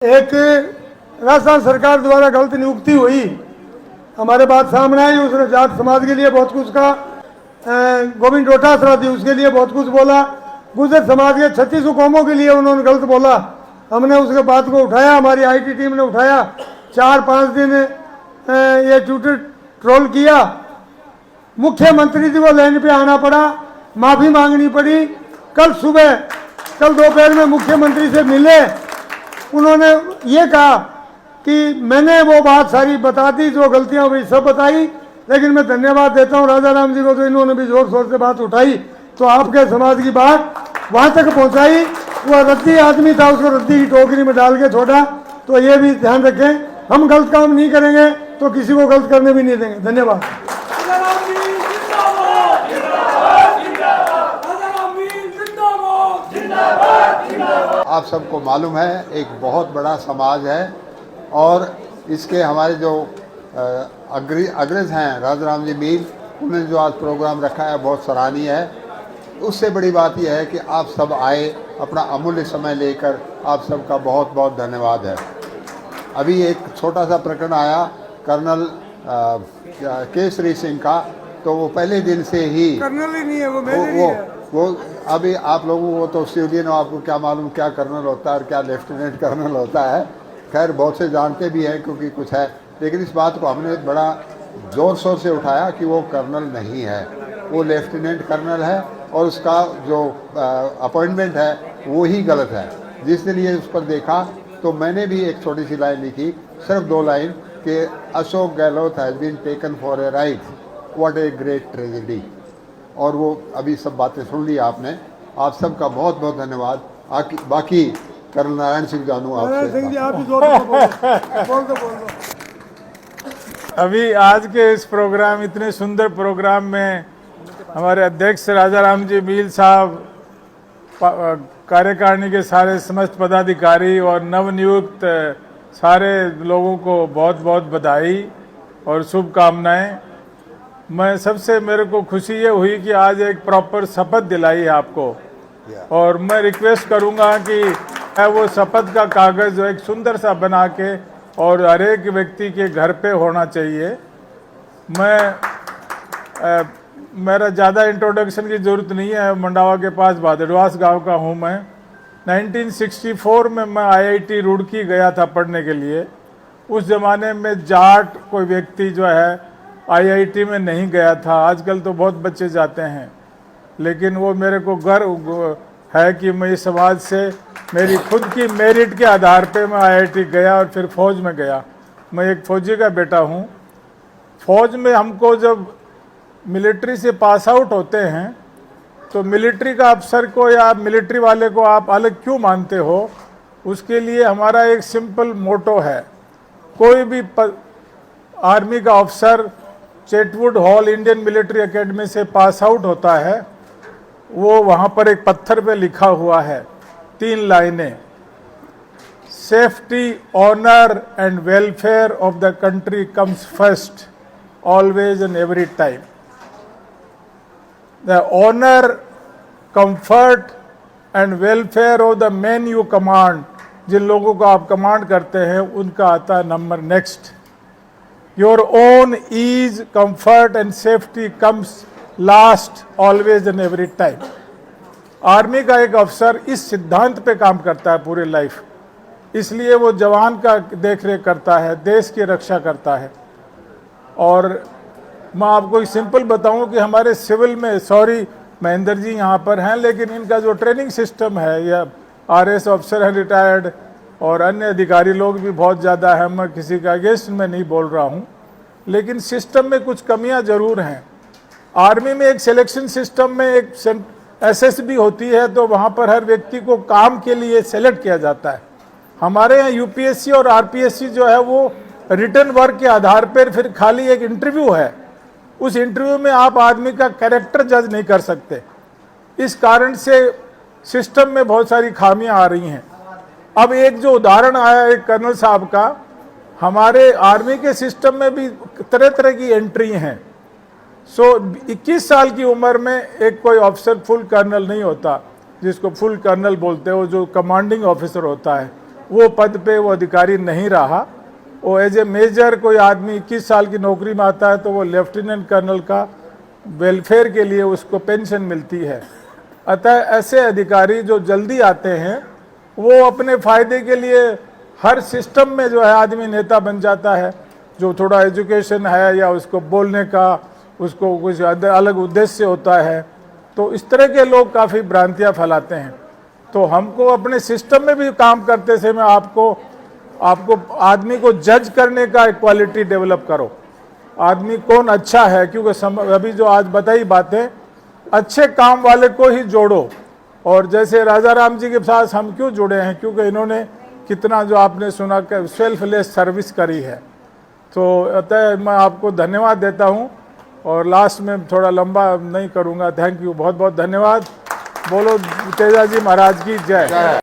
एक राजस्थान सरकार द्वारा गलत नियुक्ति हुई, हमारे बात सामने आई। उसने जाट समाज के लिए बहुत कुछ कहा, गोविंद डोटासरा थी उसके लिए बहुत कुछ बोला, गुर्जर समाज के 36 कौमों के लिए उन्होंने गलत बोला। हमने उसके बात को उठाया, हमारी आईटी टीम ने उठाया, 4-5 दिन ये ट्विटर ट्रोल किया। मुख्यमंत्री जी को लाइन पे आना पड़ा, माफी मांगनी पड़ी। कल दोपहर में मुख्यमंत्री से मिले, उन्होंने ये कहा कि मैंने वो बात सारी बता दी, जो गलतियां हुई सब बताई, लेकिन मैं धन्यवाद देता हूं राजा राम जी को, तो इन्होंने भी जोर शोर से बात उठाई, तो आपके समाज की बात वहां तक पहुंचाई। वह रद्दी आदमी था, उसको रद्दी की टोकरी में डाल के छोड़ा। तो ये भी ध्यान रखें, हम गलत काम नहीं करेंगे तो किसी को गलत करने भी नहीं देंगे। धन्यवाद। आप सबको मालूम है एक बहुत बड़ा समाज है, और इसके हमारे जो अग्रज हैं राजाराम जी मील, उन्होंने जो आज प्रोग्राम रखा है बहुत सराहनीय है। उससे बड़ी बात यह है कि आप सब आए, अपना अमूल्य समय लेकर, आप सबका बहुत बहुत धन्यवाद है। अभी एक छोटा सा प्रकरण आया कर्नल केसरी सिंह का, तो वो पहले दिन से ही कर्नल ही नहीं है, वो मेजर ही है। वो अभी आप लोगों को तो सिविलियन हो, आपको क्या मालूम क्या कर्नल होता है और क्या लेफ्टिनेंट कर्नल होता है। खैर बहुत से जानते भी हैं क्योंकि कुछ है, लेकिन इस बात को हमने बड़ा ज़ोर शोर से उठाया कि वो कर्नल नहीं है, वो लेफ्टिनेंट कर्नल है, और उसका जो अपॉइंटमेंट है वो ही गलत है। जिस दिन ये उस पर देखा तो मैंने भी एक छोटी सी लाइन लिखी, सिर्फ 2 लाइन, कि Ashok Gehlot has been taken for a ride, what a great tragedy. और वो अभी सब बातें सुन ली आपने। आप सबका बहुत बहुत धन्यवाद। बाकी कर्नल नारायण सिंह जानू अभी आज के इस प्रोग्राम, इतने सुंदर प्रोग्राम में हमारे अध्यक्ष राजाराम जी मील साहब, कार्यकारिणी के सारे समस्त पदाधिकारी और नवनियुक्त सारे लोगों को बहुत बहुत बधाई और शुभकामनाएं। मैं सबसे, मेरे को खुशी ये हुई कि आज एक प्रॉपर शपथ दिलाई है आपको, और मैं रिक्वेस्ट करूंगा कि वो शपथ का कागज़ जो एक सुंदर सा बना के और हर एक व्यक्ति के घर पे होना चाहिए। मेरा ज़्यादा इंट्रोडक्शन की ज़रूरत नहीं है। मंडावा के पास भादड़वास गांव का हूं मैं। 1964 में मैं IIT रुड़की गया था पढ़ने के लिए। उस ज़माने में जाट कोई व्यक्ति जो है IIT में नहीं गया था। आजकल तो बहुत बच्चे जाते हैं, लेकिन वो मेरे को गर्व है कि मैं इस समाज से, मेरी खुद की मेरिट के आधार पे मैं IIT गया और फिर फौज में गया। मैं एक फौजी का बेटा हूँ। फौज में हमको जब मिलिट्री से पास आउट होते हैं तो मिलिट्री का अफसर को या मिलिट्री वाले को आप अलग क्यों मानते हो, उसके लिए हमारा एक सिंपल मोटो है। कोई भी आर्मी का अफसर चेटवुड हॉल इंडियन मिलिट्री एकेडमी से पास आउट होता है, वो वहाँ पर एक पत्थर पे लिखा हुआ है 3 लाइनें, safety, honour and welfare of the country comes first, always and every time. The honour, comfort and welfare of the man you command, जिन लोगों को आप कमांड करते हैं उनका आता है number next. Your own ease, comfort and safety comes last, always and every time. Army का एक अफसर इस सिद्धांत पे काम करता है पूरी लाइफ, इसलिए वो जवान का देख रेख करता है, देश की रक्षा करता है। और मैं आपको एक सिंपल बताऊं कि हमारे सिविल में, सॉरी महेंद्र जी यहाँ पर हैं, लेकिन इनका जो ट्रेनिंग सिस्टम है, या RS ऑफिसर हैं रिटायर्ड, और अन्य अधिकारी लोग भी बहुत ज़्यादा हैं, मैं किसी का अगेंस्ट में नहीं बोल रहा हूँ, लेकिन सिस्टम में कुछ कमियाँ ज़रूर हैं। आर्मी में एक सिलेक्शन सिस्टम में एक SSB होती है, तो वहाँ पर हर व्यक्ति को काम के लिए सेलेक्ट किया जाता है। हमारे यहाँ UPSC और RPSC जो है वो रिटर्न वर्क के आधार पर फिर खाली एक इंटरव्यू है। उस इंटरव्यू में आप आदमी का कैरेक्टर जज नहीं कर सकते। इस कारण से सिस्टम में बहुत सारी खामियां आ रही हैं। अब एक जो उदाहरण आया एक कर्नल साहब का, हमारे आर्मी के सिस्टम में भी तरह तरह की एंट्री हैं। 21 साल की उम्र में एक कोई ऑफिसर फुल कर्नल नहीं होता, जिसको फुल कर्नल बोलते हो, जो कमांडिंग ऑफिसर होता है, वो पद पे वो अधिकारी नहीं रहा। वो एज ए मेजर कोई आदमी 21 साल की नौकरी में आता है तो वो लेफ्टिनेंट कर्नल का वेलफेयर के लिए उसको पेंशन मिलती है। अतः ऐसे अधिकारी जो जल्दी आते हैं वो अपने फायदे के लिए हर सिस्टम में जो है आदमी नेता बन जाता है, जो थोड़ा एजुकेशन है या उसको बोलने का उसको कुछ अलग उद्देश्य होता है, तो इस तरह के लोग काफ़ी भ्रांतियाँ फैलाते हैं। तो हमको अपने सिस्टम में भी काम करते समय आपको आदमी को जज करने का एक क्वालिटी डेवलप करो, आदमी कौन अच्छा है, क्योंकि अभी जो आज बताई बातें, अच्छे काम वाले को ही जोड़ो। और जैसे राजा राम जी के साथ हम क्यों जुड़े हैं, क्योंकि इन्होंने कितना जो आपने सुना कि सेल्फलेस सर्विस करी है। तो अतः मैं आपको धन्यवाद देता हूं और लास्ट में थोड़ा लंबा नहीं करूंगा। थैंक यू, बहुत बहुत धन्यवाद। बोलो तेजाजी महाराज की जय।